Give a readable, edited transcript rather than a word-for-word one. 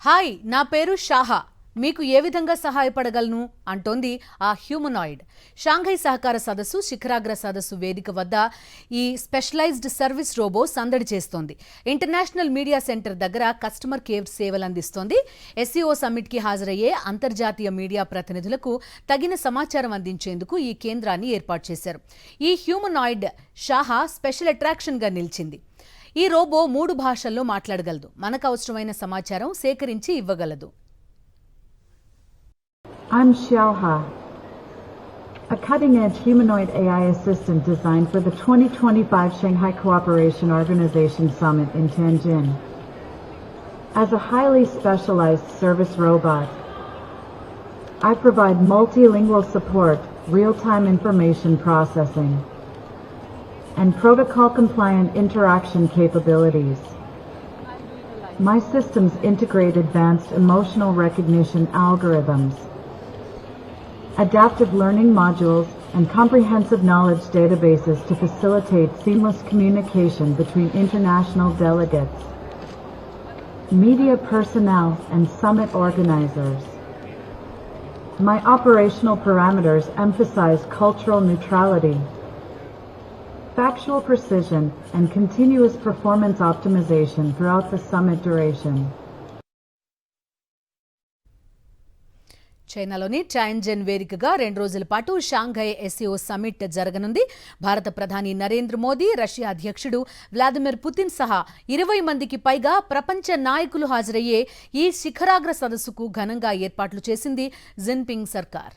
Hi, నా పేరు షాహా. మీకు ఏ విధంగా సహాయపడగలను అంటోంది ఆ హ్యూమనాయిడ్. షాంఘై సహకార సదస్సు, శిఖరాగ్ర సదస్సు వేదిక వద్ద ఈ స్పెషలైజ్డ్ సర్వీస్ రోబో సందడి చేస్తోంది. ఇంటర్నేషనల్ మీడియా సెంటర్ దగ్గర కస్టమర్ కేర్ సేవలు అందిస్తోంది. ఎస్సీఓ సమ్మిట్కి హాజరయ్యే అంతర్జాతీయ మీడియా ప్రతినిధులకు తగిన సమాచారం అందించేందుకు ఈ కేంద్రాన్ని ఏర్పాటు చేశారు. ఈ హ్యూమనాయిడ్ షాహా స్పెషల్ అట్రాక్షన్గా నిలిచింది. ఈ రోబో 3 భాషల్లో మాట్లాడగలదు. మనకు అవసరమైన సమాచారం సేకరించి ఇవ్వగలదు. I'm Xiaoha, a cutting-edge humanoid AI assistant designed for the 2025 Shanghai Cooperation Organization Summit in Tianjin. As a highly specialized service robot, I provide multilingual support, real-time information processing, and protocol-compliant interaction capabilities. My systems integrate advanced emotional recognition algorithms, adaptive learning modules, and comprehensive knowledge databases to facilitate seamless communication between international delegates, media personnel, and summit organizers. My operational parameters emphasize cultural neutrality, factual precision, and continuous performance optimization throughout the summit duration. చైనాలోని టైంజన్ వేదికగా 2 రోజుల పాటు Shanghai SCO summit జరగనుంది. భారత ప్రధాని Narendra Modi, Russia అధ్యక్షుడు Vladimir Putin సహా 20 మందికి పైగా ప్రపంచ నాయకులు హాజరయ్యే ఈ శిఖరాగ్ర సదస్సుకు ఘనంగా ఏర్పాట్లు చేసింది జిన్పింగ్ సర్కార్.